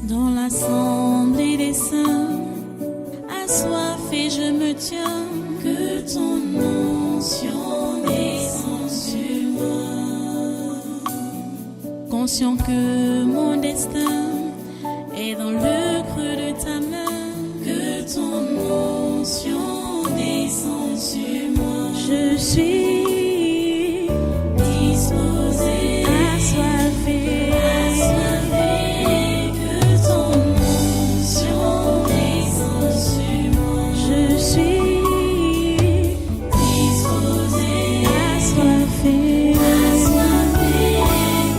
Dans l'assemblée des saints, assoiffé je me tiens, que ton onction descende sur moi. Conscient que mon destin est dans le creux de ta main, que ton onction descende sur moi. Je suis disposé, assoiffé, que ton onction descende sur moi. Je suis disposé, assoiffé,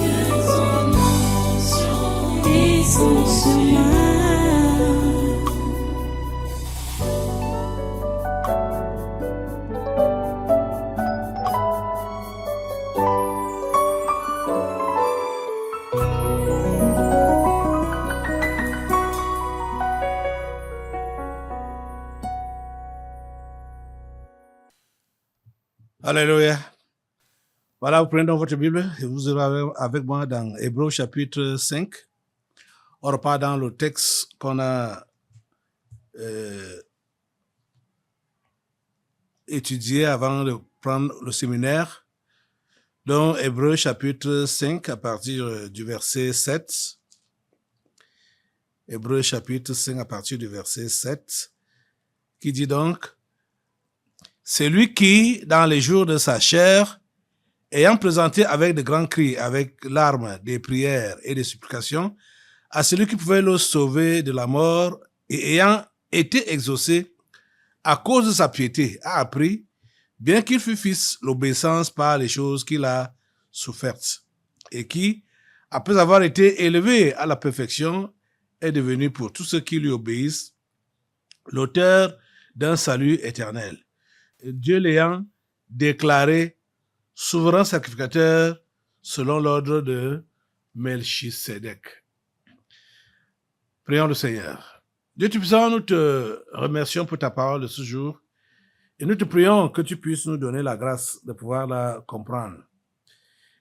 que ton onction descende sur moi. Alléluia. Voilà, vous prenez donc votre Bible et vous irez avec moi dans Hébreux chapitre 5. On repart dans le texte qu'on a étudié avant de prendre le séminaire. Donc, Hébreux chapitre 5 à partir du verset 7. Hébreux chapitre 5 à partir du verset 7, qui dit donc: c'est lui qui, dans les jours de sa chair, ayant présenté avec de grands cris, avec larmes, des prières et des supplications, à celui qui pouvait le sauver de la mort, et ayant été exaucé à cause de sa piété, a appris, bien qu'il fût fils, l'obéissance par les choses qu'il a souffertes, et qui, après avoir été élevé à la perfection, est devenu pour tous ceux qui lui obéissent l'auteur d'un salut éternel. Dieu l'ayant déclaré souverain sacrificateur selon l'ordre de Melchisédek. Prions le Seigneur. Dieu Tout-Puissant, nous te remercions pour ta parole de ce jour et nous te prions que tu puisses nous donner la grâce de pouvoir la comprendre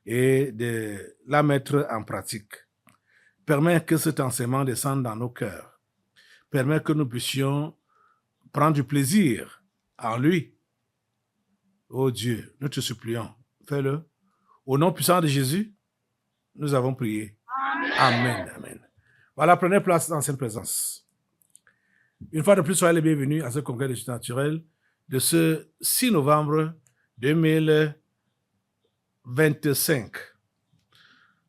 et de la mettre en pratique. Permets que cet enseignement descende dans nos cœurs. Permets que nous puissions prendre du plaisir en lui. Oh Dieu, nous te supplions, fais-le. Au nom puissant de Jésus, nous avons prié. Amen. Amen. Voilà, prenez place dans cette présence. Une fois de plus, soyez les bienvenus à ce congrès de l'étude naturelle de ce 6 novembre 2025.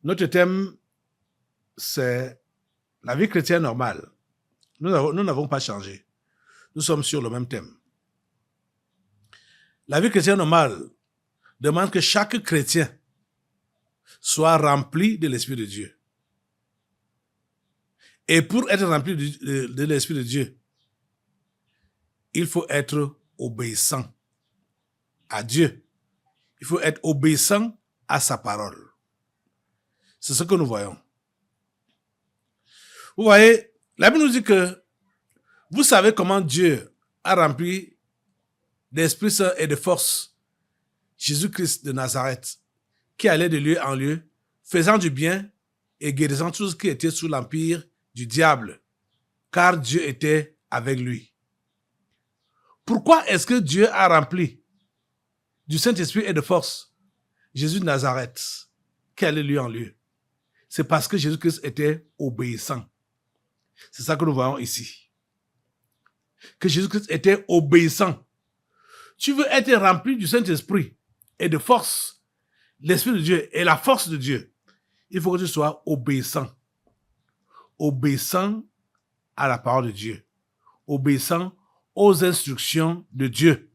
Notre thème, c'est la vie chrétienne normale. Nous n'avons pas changé. Nous sommes sur le même thème. La vie chrétienne normale demande que chaque chrétien soit rempli de l'Esprit de Dieu. Et pour être rempli de l'Esprit de Dieu, il faut être obéissant à Dieu. Il faut être obéissant à sa parole. C'est ce que nous voyons. Vous voyez, la Bible nous dit que vous savez comment Dieu a rempli d'Esprit Saint et de force Jésus-Christ de Nazareth, qui allait de lieu en lieu, faisant du bien et guérissant tout ce qui était sous l'empire du diable, car Dieu était avec lui. Pourquoi est-ce que Dieu a rempli du Saint-Esprit et de force Jésus de Nazareth, qui allait de lieu en lieu? C'est parce que Jésus-Christ était obéissant. C'est ça que nous voyons ici. Que Jésus-Christ était obéissant. Tu veux être rempli du Saint-Esprit et de force, l'Esprit de Dieu et la force de Dieu, il faut que tu sois obéissant. Obéissant à la parole de Dieu. Obéissant aux instructions de Dieu.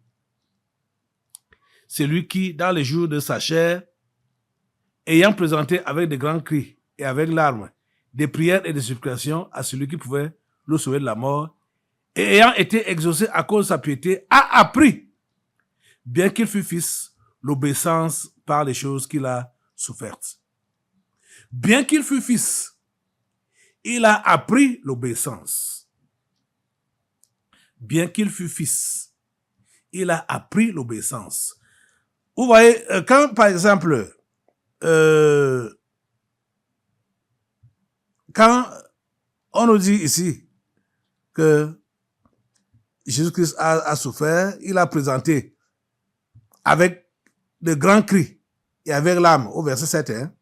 C'est lui qui, dans les jours de sa chair, ayant présenté avec de grands cris et avec larmes, des prières et des supplications à celui qui pouvait le sauver de la mort, et ayant été exaucé à cause de sa piété, a appris, bien qu'il fût fils, l'obéissance par les choses qu'il a souffertes. Bien qu'il fût fils, il a appris l'obéissance. Bien qu'il fût fils, il a appris l'obéissance. Vous voyez, quand par exemple, quand on nous dit ici que Jésus-Christ a souffert, il a présenté avec de grands cris et avec l'âme, au verset 7, hein,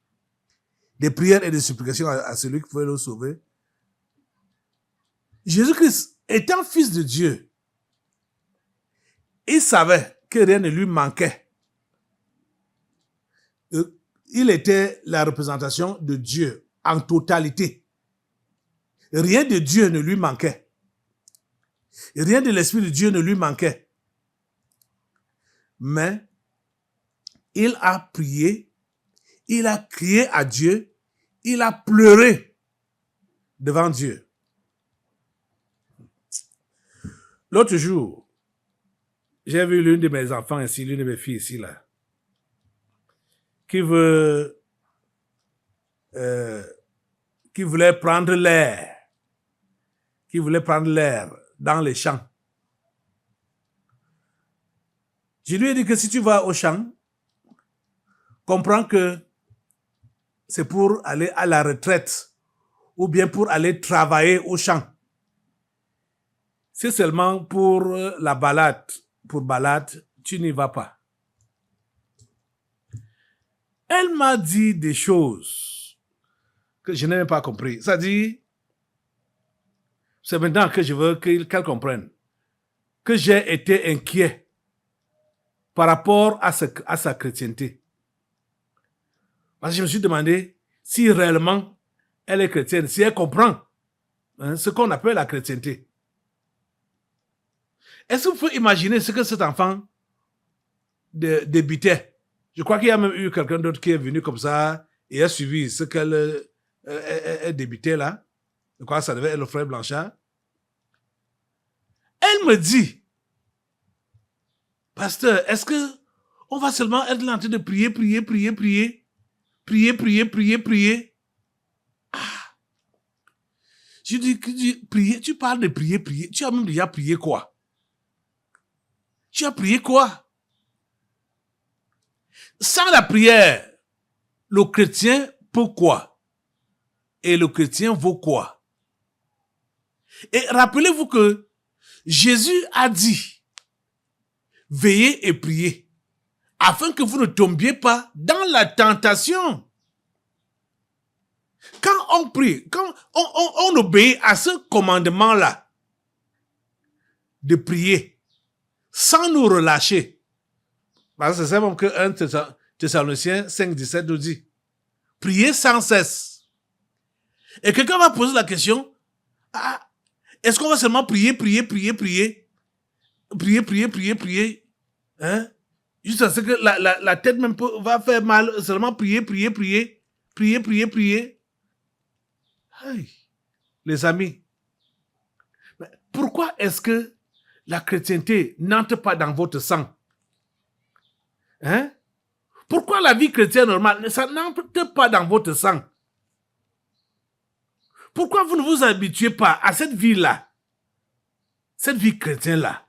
des prières et des supplications à celui qui pouvait le sauver. Jésus-Christ, étant fils de Dieu, il savait que rien ne lui manquait. Il était la représentation de Dieu en totalité. Rien de Dieu ne lui manquait. Rien de l'Esprit de Dieu ne lui manquait. Mais il a prié, il a crié à Dieu, il a pleuré devant Dieu. L'autre jour, j'ai vu l'une de mes enfants ici, l'une de mes filles ici, là, qui voulait prendre l'air, dans les champs. Je lui ai dit que si tu vas au champ, comprends que c'est pour aller à la retraite ou bien pour aller travailler au champ. C'est seulement pour la balade, tu n'y vas pas. Elle m'a dit des choses que je n'ai même pas compris. Ça dit, c'est maintenant que je veux qu'elle comprenne que j'ai été inquiet par rapport à sa chrétienté. Parce que je me suis demandé si réellement elle est chrétienne, si elle comprend ce qu'on appelle la chrétienté. Est-ce que vous pouvez imaginer ce que cet enfant débitait? Je crois qu'il y a même eu quelqu'un d'autre qui est venu comme ça et a suivi ce qu'elle débitait là. Je crois que ça devait être le frère Blanchard. Elle me dit, pasteur, est-ce que on va seulement être là en train de prier? Ah. Je dis, prier, tu parles de prier. Tu as même déjà prié quoi? Tu as prié quoi? Sans la prière, le chrétien peut quoi? Et le chrétien vaut quoi? Et rappelez-vous que Jésus a dit, veillez et priez, afin que vous ne tombiez pas dans la tentation. Quand on prie, quand on obéit à ce commandement-là, de prier, sans nous relâcher, parce que c'est même que 1 Thessaloniciens 5,17 nous dit, priez sans cesse. Et quelqu'un va poser la question, est-ce qu'on va seulement prier, hein? Juste à ce que la tête même va faire mal, seulement prier. Hey, les amis, pourquoi est-ce que la chrétienté n'entre pas dans votre sang? Hein? Pourquoi la vie chrétienne normale, ça n'entre pas dans votre sang? Pourquoi vous ne vous habituez pas à cette vie-là? Cette vie chrétienne-là?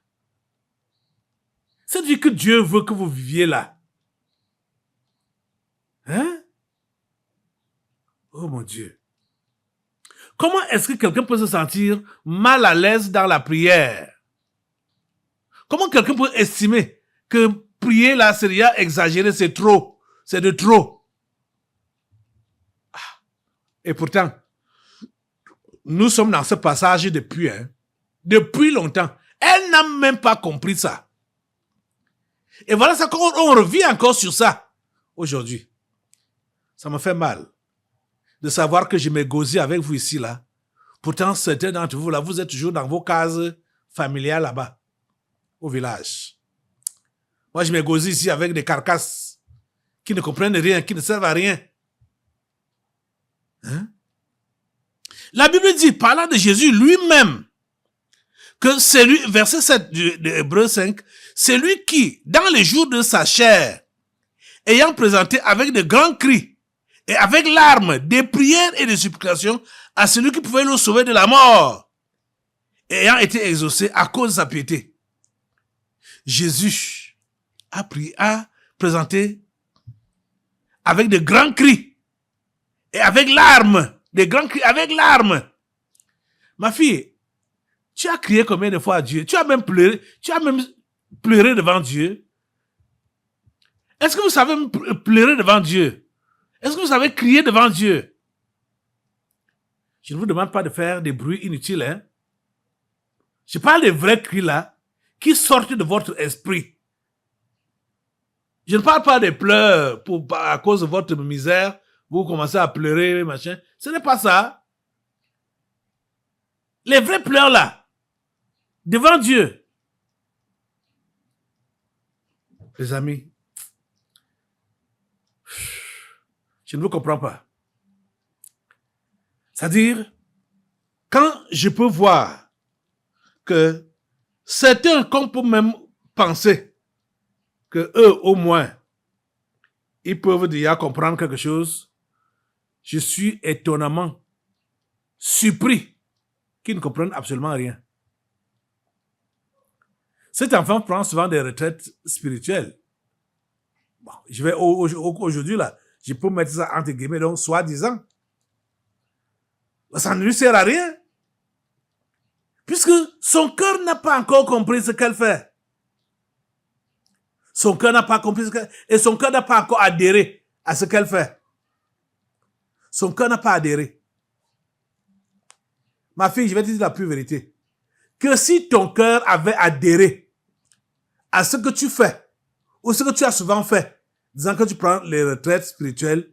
Cette vie que Dieu veut que vous viviez là? Hein? Oh mon Dieu. Comment est-ce que quelqu'un peut se sentir mal à l'aise dans la prière? Comment quelqu'un peut estimer que prier là, c'est déjà exagéré, c'est trop, c'est de trop? Et pourtant, nous sommes dans ce passage depuis longtemps. Elle n'a même pas compris ça. Et voilà ça qu'on revient encore sur ça aujourd'hui. Ça me fait mal de savoir que je m'égosille avec vous ici là. Pourtant, certains d'entre vous là, vous êtes toujours dans vos cases familiales là-bas, au village. Moi, je m'égosille ici avec des carcasses qui ne comprennent rien, qui ne servent à rien. Hein? La Bible dit, parlant de Jésus lui-même, que c'est lui, verset 7 de Hébreux 5, c'est lui qui, dans les jours de sa chair, ayant présenté avec de grands cris et avec larmes, des prières et des supplications à celui qui pouvait le sauver de la mort, et ayant été exaucé à cause de sa piété. Jésus a présenté avec de grands cris et avec larmes, des grands cris avec larmes. Ma fille, tu as crié combien de fois à Dieu? Tu as même pleuré devant Dieu. Est-ce que vous savez pleurer devant Dieu? Est-ce que vous savez crier devant Dieu? Je ne vous demande pas de faire des bruits inutiles, hein. Je parle des vrais cris là, qui sortent de votre esprit. Je ne parle pas des pleurs à cause de votre misère, vous commencez à pleurer, machin. Ce n'est pas ça. Les vrais pleurs là, devant Dieu. Les amis, je ne vous comprends pas. C'est-à-dire, quand je peux voir que certains, qu'on peut même penser que eux, au moins, ils peuvent déjà comprendre quelque chose, je suis étonnamment surpris qu'ils ne comprennent absolument rien. Cet enfant prend souvent des retraites spirituelles. Bon, je vais aujourd'hui là, je peux mettre ça entre guillemets, donc soi-disant. Ça ne lui sert à rien. Puisque son cœur n'a pas encore compris ce qu'elle fait. Son cœur n'a pas compris ce qu'elle fait. Et son cœur n'a pas encore adhéré à ce qu'elle fait. Son cœur n'a pas adhéré. Ma fille, je vais te dire la pure vérité. Que si ton cœur avait adhéré à ce que tu fais, ou ce que tu as souvent fait, disant que tu prends les retraites spirituelles,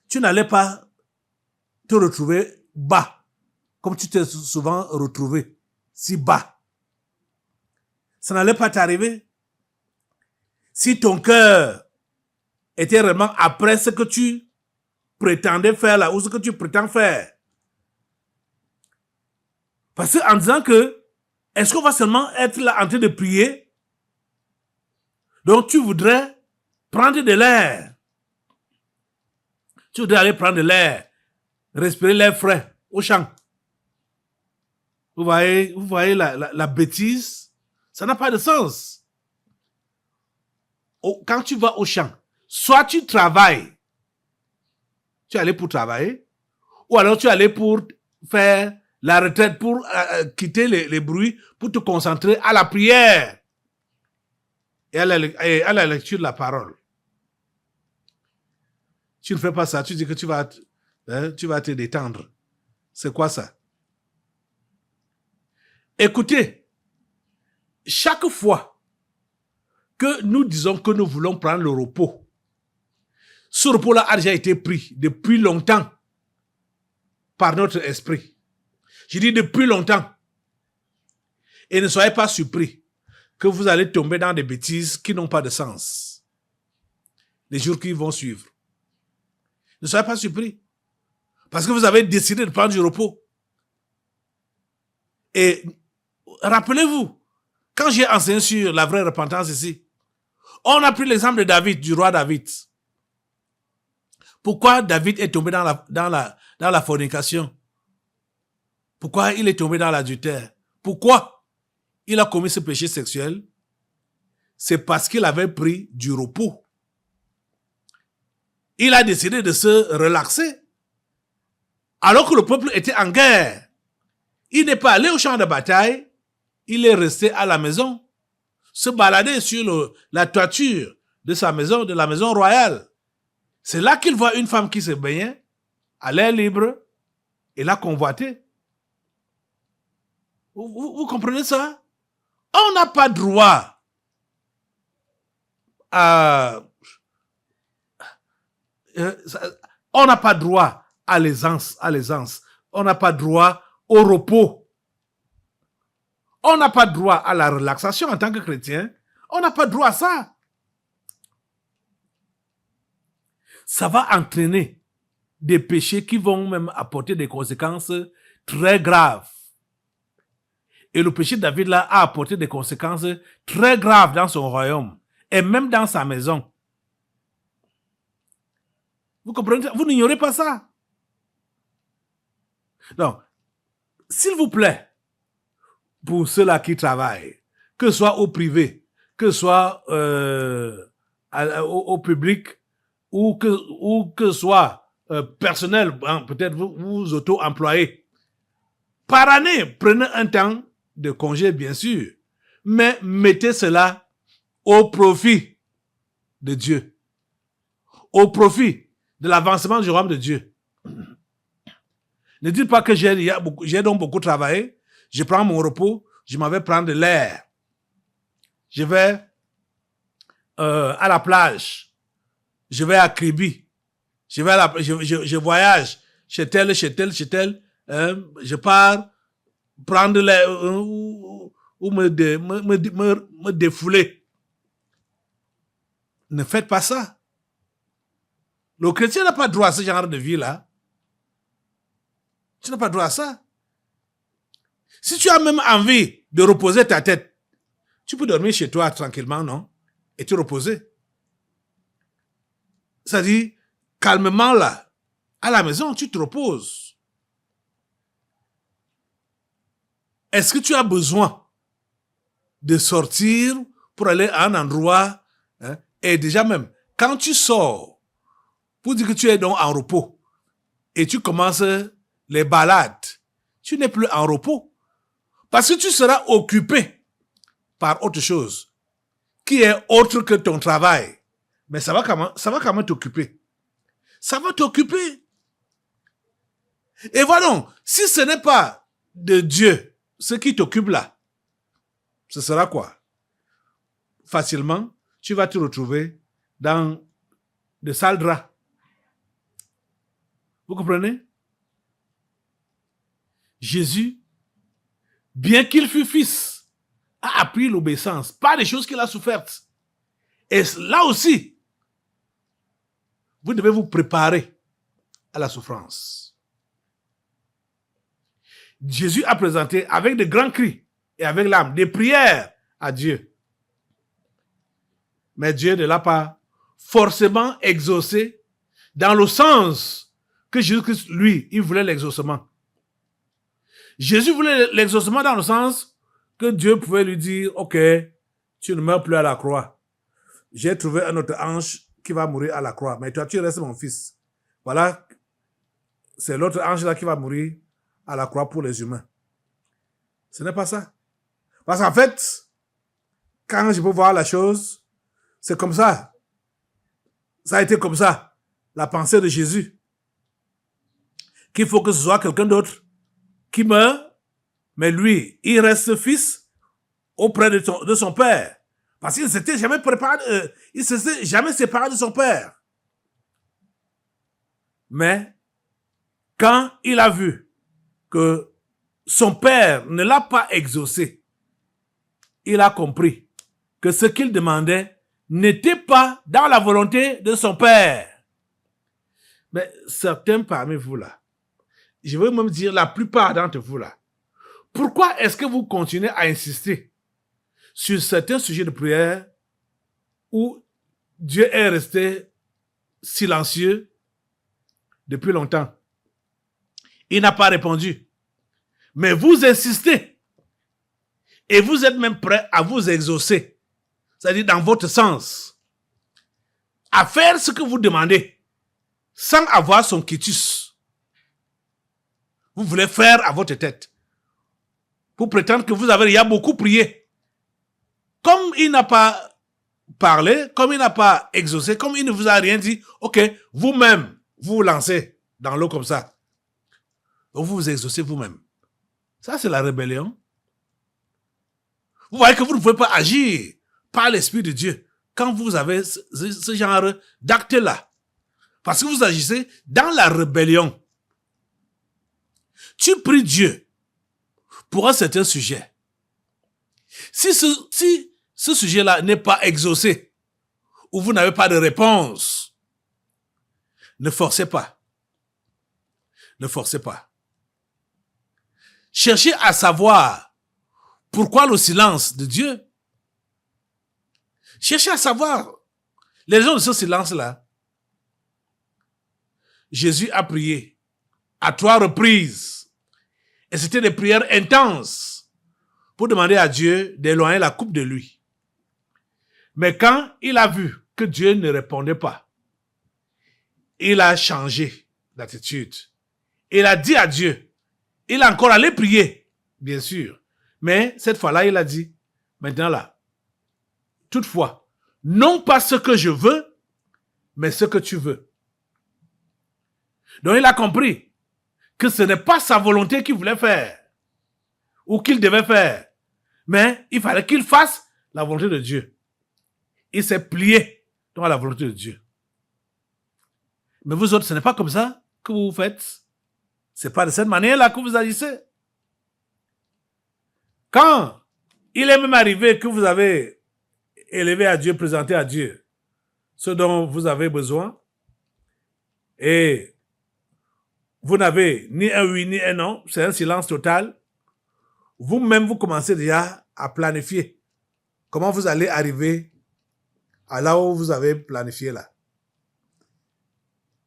tu n'allais pas te retrouver bas, comme tu t'es souvent retrouvé si bas. Ça n'allait pas t'arriver. Si ton cœur était vraiment après ce que tu prétendais faire là, ou ce que tu prétends faire. Parce qu'en disant que, est-ce qu'on va seulement être là en train de prier? Donc tu voudrais prendre de l'air. Tu voudrais aller prendre de l'air, respirer l'air frais au champ. Vous voyez la bêtise? Ça n'a pas de sens. Quand tu vas au champ, soit tu travailles, tu es allé pour travailler, ou alors tu es allé pour faire la retraite, pour quitter les bruits, pour te concentrer à la prière et à la lecture de la parole. Tu ne fais pas ça, tu dis que tu vas te détendre. C'est quoi ça? Écoutez, chaque fois que nous disons que nous voulons prendre le repos, ce repos-là a déjà été pris depuis longtemps par notre esprit. Je dis depuis longtemps. Et ne soyez pas surpris que vous allez tomber dans des bêtises qui n'ont pas de sens les jours qui vont suivre. Ne soyez pas surpris. Parce que vous avez décidé de prendre du repos. Et rappelez-vous, quand j'ai enseigné sur la vraie repentance ici, on a pris l'exemple de David, du roi David. Pourquoi David est tombé dans la fornication? Pourquoi il est tombé dans l'adultère? Pourquoi il a commis ce péché sexuel? C'est parce qu'il avait pris du repos. Il a décidé de se relaxer. Alors que le peuple était en guerre. Il n'est pas allé au champ de bataille. Il est resté à la maison. Se balader sur la toiture de sa maison, de la maison royale. C'est là qu'il voit une femme qui se baignait à l'air libre et l'a convoitée. Vous comprenez ça? On n'a pas droit à... on n'a pas droit à l'aisance. On n'a pas droit au repos. On n'a pas droit à la relaxation en tant que chrétien. On n'a pas droit à ça. Ça va entraîner des péchés qui vont même apporter des conséquences très graves. Et le péché de David là a apporté des conséquences très graves dans son royaume et même dans sa maison. Vous comprenez? Vous n'ignorez pas ça. Donc, s'il vous plaît, pour ceux-là qui travaillent, que ce soit au privé, que ce soit au public, ou que ce soit personnel, peut-être vous auto-employez, Par année, prenez un temps de congé, bien sûr, mais mettez cela au profit de Dieu, au profit de l'avancement du royaume de Dieu. Ne dites pas que j'ai donc beaucoup travaillé, je prends mon repos, je m'en vais prendre de l'air. Je vais à la plage, je vais à Kribi, je voyage chez tel, je pars prendre l'air ou me défouler. Ne faites pas ça. Le chrétien n'a pas droit à ce genre de vie-là. Tu n'as pas droit à ça. Si tu as même envie de reposer ta tête, tu peux dormir chez toi tranquillement, non? Et te reposer. C'est-à-dire, calmement là, à la maison, tu te reposes. Est-ce que tu as besoin de sortir pour aller à un endroit, hein? Et déjà même, quand tu sors, pour dire que tu es donc en repos, et tu commences les balades, tu n'es plus en repos. Parce que tu seras occupé par autre chose, qui est autre que ton travail. Mais ça va quand même t'occuper. Ça va t'occuper. Et voilà donc, si ce n'est pas de Dieu, ce qui t'occupe là, ce sera quoi? Facilement, tu vas te retrouver dans de sales draps. Vous comprenez? Jésus, bien qu'il fût fils, a appris l'obéissance, pas des choses qu'il a souffertes. Et là aussi, vous devez vous préparer à la souffrance. Jésus a présenté avec de grands cris et avec l'âme des prières à Dieu. Mais Dieu ne l'a pas forcément exaucé dans le sens que Jésus-Christ, lui, il voulait l'exaucement. Jésus voulait l'exaucement dans le sens que Dieu pouvait lui dire, ok, tu ne meurs plus à la croix. J'ai trouvé un autre ange qui va mourir à la croix, mais toi, tu restes mon fils. Voilà, c'est l'autre ange-là qui va mourir à la croix pour les humains. Ce n'est pas ça. Parce qu'en fait, quand je peux voir la chose, c'est comme ça. Ça a été comme ça, la pensée de Jésus. Qu'il faut que ce soit quelqu'un d'autre qui meurt, mais lui, il reste fils auprès de son père. Parce qu'il ne s'était jamais préparé, il ne s'était jamais séparé de son père. Mais, quand il a vu que son père ne l'a pas exaucé, il a compris que ce qu'il demandait n'était pas dans la volonté de son père. Mais certains parmi vous là, je veux même dire la plupart d'entre vous là, pourquoi est-ce que vous continuez à insister sur certains sujets de prière où Dieu est resté silencieux depuis longtemps? Il n'a pas répondu. Mais vous insistez. Et vous êtes même prêt à vous exaucer. C'est-à-dire dans votre sens. À faire ce que vous demandez. Sans avoir son quitus. Vous voulez faire à votre tête. Pour prétendre que vous avez déjà beaucoup prié. Comme il n'a pas parlé, comme il n'a pas exaucé, comme il ne vous a rien dit, ok, vous-même, vous vous lancez dans l'eau comme ça. Donc vous vous exaucez vous-même. Ça, c'est la rébellion. Vous voyez que vous ne pouvez pas agir par l'Esprit de Dieu quand vous avez ce genre d'acte-là. Parce que vous agissez dans la rébellion. Tu pries Dieu pour un certain sujet. Si ce sujet-là n'est pas exaucé, ou vous n'avez pas de réponse, ne forcez pas. Ne forcez pas. Cherchez à savoir pourquoi le silence de Dieu. Cherchez à savoir les raisons de ce silence-là. Jésus a prié à 3 reprises. Et c'était des prières intenses pour demander à Dieu d'éloigner la coupe de lui. Mais quand il a vu que Dieu ne répondait pas, il a changé d'attitude. Il a dit à Dieu, Il est encore allé prier, bien sûr. Mais cette fois-là, il a dit, maintenant là, toutefois, non pas ce que je veux, mais ce que tu veux. Donc il a compris que ce n'est pas sa volonté qu'il voulait faire ou qu'il devait faire, mais il fallait qu'il fasse la volonté de Dieu. Il s'est plié dans la volonté de Dieu. Mais vous autres, ce n'est pas comme ça que vous faites. C'est pas de cette manière-là que vous agissez. Quand il est même arrivé que vous avez élevé à Dieu, présenté à Dieu ce dont vous avez besoin, et vous n'avez ni un oui ni un non, c'est un silence total, vous-même vous commencez déjà à planifier comment vous allez arriver à là où vous avez planifié là.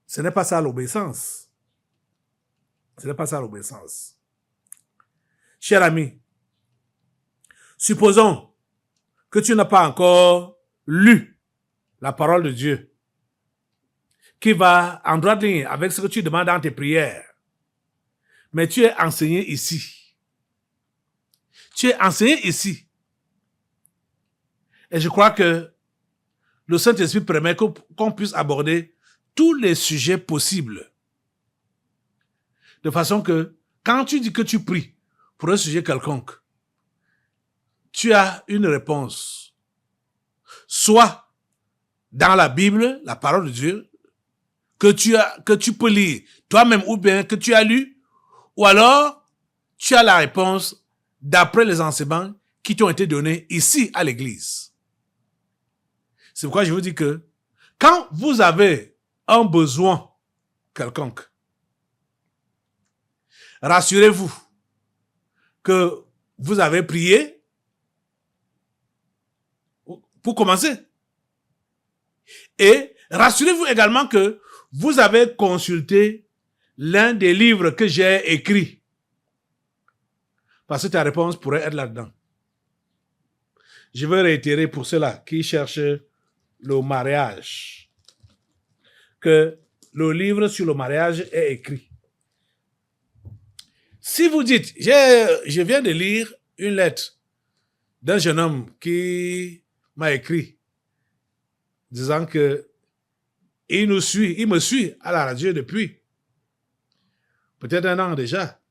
Ce n'est pas ça l'obéissance. Ce n'est pas ça l'obéissance. Cher ami, supposons que tu n'as pas encore lu la parole de Dieu qui va en droite ligne avec ce que tu demandes dans tes prières. Mais tu es enseigné ici. Tu es enseigné ici. Et je crois que le Saint-Esprit permet qu'on puisse aborder tous les sujets possibles. De façon que, quand tu dis que tu pries pour un sujet quelconque, tu as une réponse. Soit dans la Bible, la parole de Dieu, que tu peux lire toi-même ou bien que tu as lu, ou alors tu as la réponse d'après les enseignements qui t'ont été donnés ici à l'église. C'est pourquoi je vous dis que quand vous avez un besoin quelconque, rassurez-vous que vous avez prié pour commencer. Et rassurez-vous également que vous avez consulté l'un des livres que j'ai écrits. Parce que ta réponse pourrait être là-dedans. Je veux réitérer pour ceux-là qui cherchent le mariage, que le livre sur le mariage est écrit. Si vous dites, je viens de lire une lettre d'un jeune homme qui m'a écrit disant que il me suit à la radio depuis peut-être un an déjà,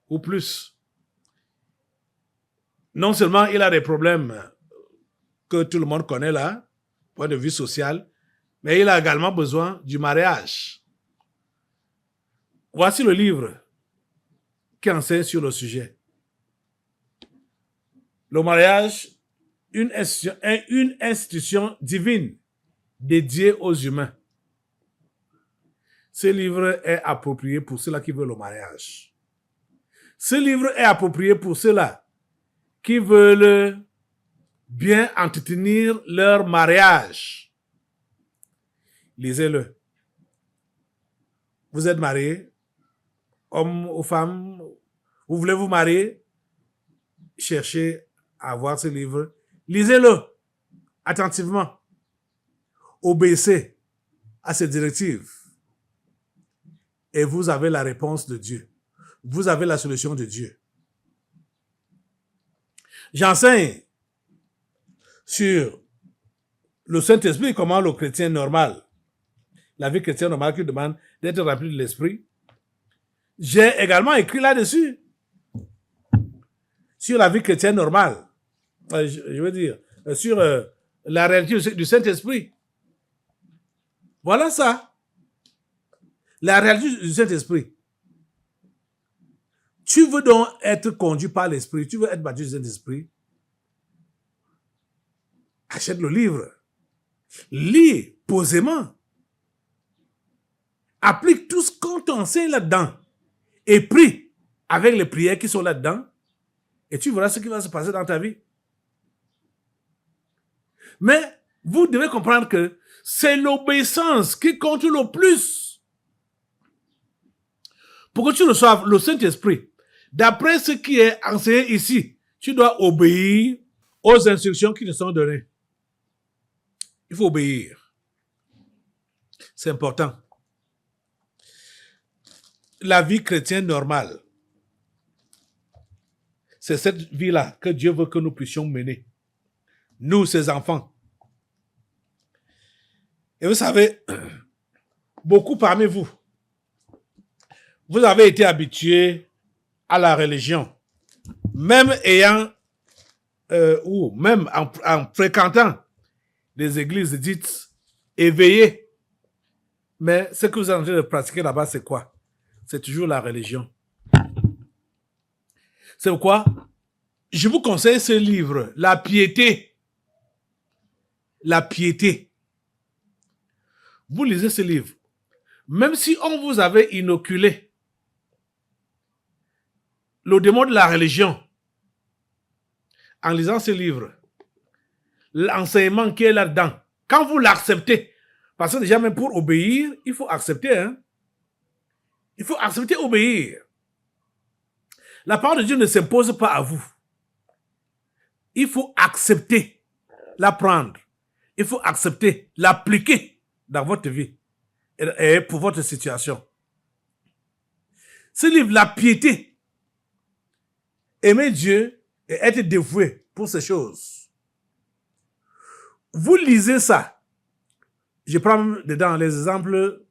ou plus. Non seulement il a des problèmes que tout le monde connaît là, point de vue social, mais il a également besoin du mariage. Voici le livre qui enseigne sur le sujet. Le mariage, une institution divine dédiée aux humains. Ce livre est approprié pour ceux-là qui veulent le mariage. Ce livre est approprié pour ceux-là qui veulent bien entretenir leur mariage. Lisez-le. Vous êtes mariés, homme ou femme, vous voulez vous marier, cherchez à voir ce livre. Lisez-le attentivement. Obéissez à ces directives. Et vous avez la réponse de Dieu. Vous avez la solution de Dieu. J'enseigne sur le Saint-Esprit, comment le chrétien normal, la vie chrétienne normale qui demande d'être rempli de l'Esprit. J'ai également écrit là-dessus, sur la vie chrétienne normale, je veux dire, sur la réalité du Saint-Esprit. Voilà ça. La réalité du Saint-Esprit. Tu veux donc être conduit par l'Esprit, tu veux être baptisé du Saint-Esprit, achète le livre. Lis posément. Applique tout ce qu'on t'enseigne là-dedans. Et prie avec les prières qui sont là-dedans. Et tu verras ce qui va se passer dans ta vie. Mais vous devez comprendre que c'est l'obéissance qui compte le plus. Pour que tu reçoives le Saint-Esprit, d'après ce qui est enseigné ici, tu dois obéir aux instructions qui te sont données. Il faut obéir. C'est important. La vie chrétienne normale, c'est cette vie-là que Dieu veut que nous puissions mener. Nous, ses enfants. Et vous savez, beaucoup parmi vous, vous avez été habitués à la religion, même ayant, ou même en fréquentant des églises dites éveillées. Mais ce que vous êtes en train de pratiquer là-bas, c'est quoi? C'est toujours la religion. C'est pourquoi je vous conseille ce livre, La piété. La piété. Vous lisez ce livre. Même si on vous avait inoculé le démon de la religion, en lisant ce livre, l'enseignement qui est là-dedans, quand vous l'acceptez, parce que déjà même pour obéir, il faut accepter. Hein? Il faut accepter obéir. La parole de Dieu ne s'impose pas à vous. Il faut accepter l'apprendre. Il faut accepter l'appliquer dans votre vie et pour votre situation. Ce livre, La piété, aimer Dieu et être dévoué pour ces choses. Vous lisez ça. Je prends dedans les exemples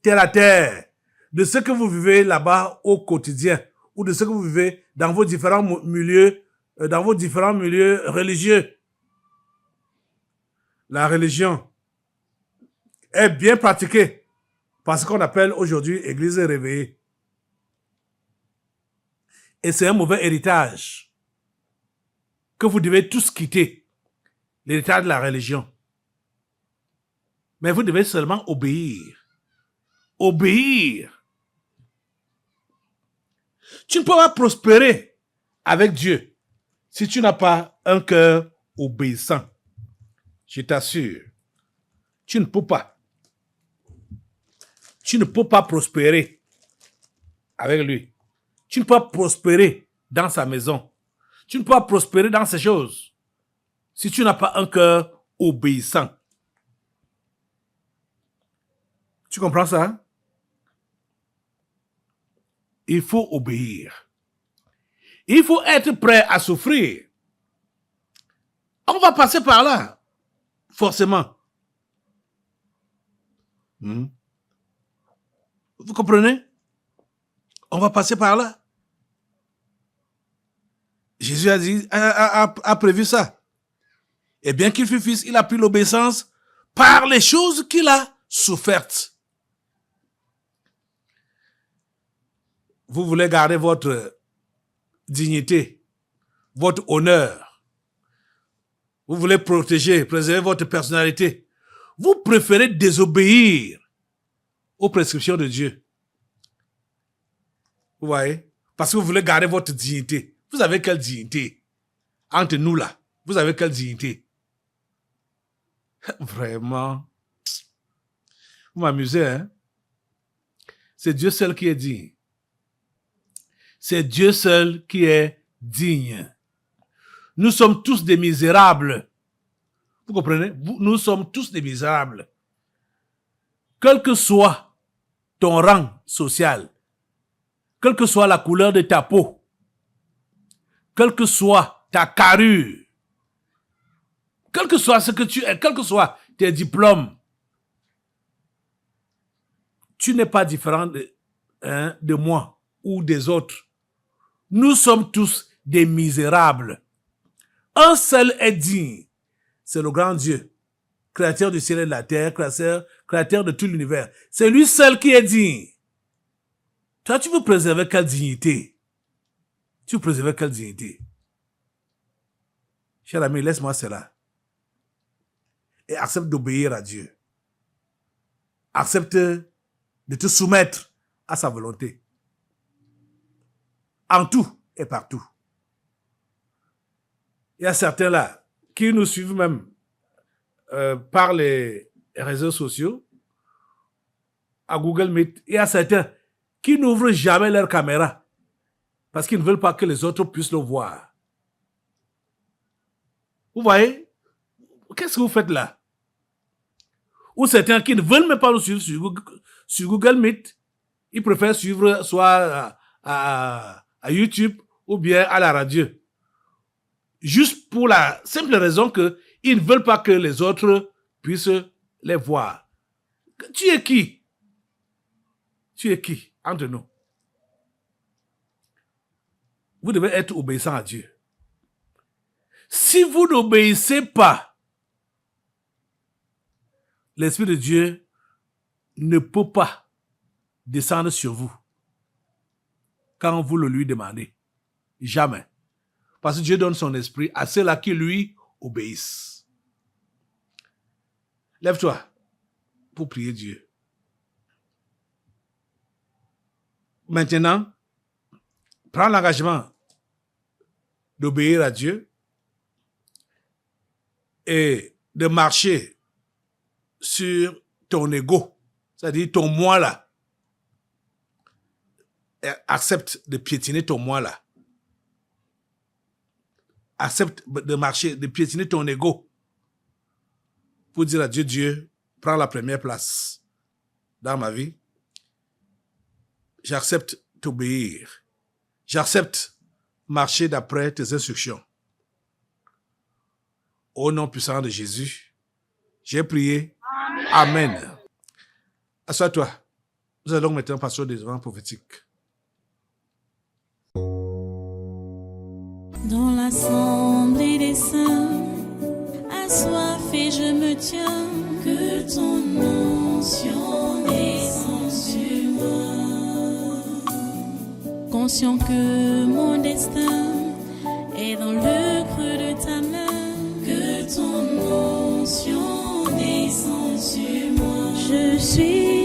terre à terre de ce que vous vivez là-bas au quotidien ou de ce que vous vivez dans vos différents milieux, religieux. La religion est bien pratiquée par ce qu'on appelle aujourd'hui Église réveillée. Et c'est un mauvais héritage que vous devez tous quitter, l'héritage de la religion. Mais vous devez seulement obéir. Obéir. Tu ne peux pas prospérer avec Dieu si tu n'as pas un cœur obéissant. Je t'assure. Tu ne peux pas. Tu ne peux pas prospérer avec lui. Tu ne peux pas prospérer dans sa maison. Tu ne peux pas prospérer dans ces choses si tu n'as pas un cœur obéissant. Tu comprends ça? Il faut obéir. Il faut être prêt à souffrir. On va passer par là, forcément. Vous comprenez? On va passer par là. Jésus a dit, a prévu ça. Et bien qu'il fût fils, il a pris l'obéissance par les choses qu'il a souffertes. Vous voulez garder votre dignité, votre honneur. Vous voulez préserver votre personnalité. Vous préférez désobéir aux prescriptions de Dieu. Vous voyez? Parce que vous voulez garder votre dignité. Vous avez quelle dignité? Entre nous là, vous avez quelle dignité? Vraiment. Vous m'amusez, hein? C'est Dieu seul qui est digne. C'est Dieu seul qui est digne. Nous sommes tous des misérables. Vous comprenez? Nous sommes tous des misérables. Quel que soit ton rang social, quelle que soit la couleur de ta peau, quelle que soit ta carrure, quel que soit ce que tu es, quels que soient tes diplômes, tu n'es pas différent de moi ou des autres. Nous sommes tous des misérables. Un seul est digne. C'est le grand Dieu, créateur du ciel et de la terre, créateur de tout l'univers. C'est lui seul qui est digne. Toi, tu veux préserver quelle dignité? Tu veux préserver quelle dignité? Cher ami, laisse-moi cela. Et accepte d'obéir à Dieu. Accepte de te soumettre à sa volonté. En tout et partout. Il y a certains là qui nous suivent même par les réseaux sociaux, à Google Meet. Il y a certains qui n'ouvrent jamais leur caméra parce qu'ils ne veulent pas que les autres puissent le voir. Vous voyez? Qu'est-ce que vous faites là? Ou certains qui ne veulent même pas nous suivre sur Google Meet, ils préfèrent suivre soit à YouTube ou bien à la radio. Juste pour la simple raison qu'ils ne veulent pas que les autres puissent les voir. Tu es qui? Tu es qui entre nous? Vous devez être obéissant à Dieu. Si vous n'obéissez pas, l'Esprit de Dieu ne peut pas descendre sur vous quand vous le lui demandez. Jamais. Parce que Dieu donne son esprit à ceux-là qui lui obéissent. Lève-toi pour prier Dieu. Maintenant, prends l'engagement d'obéir à Dieu et de marcher sur ton ego, c'est-à-dire ton moi là. Accepte de piétiner ton moi là. Accepte de marcher, de piétiner ton ego pour dire à Dieu, Dieu, prends la première place dans ma vie. J'accepte t'obéir. J'accepte marcher d'après tes instructions. Au nom puissant de Jésus, j'ai prié. Amen. Assois-toi. Nous allons maintenant passer au développement prophétique. Dans l'assemblée des saints, assoiffé je me tiens, que ton onction descende sur moi. Conscient que mon destin est dans le creux de ta main, que ton onction descende sur moi. Je suis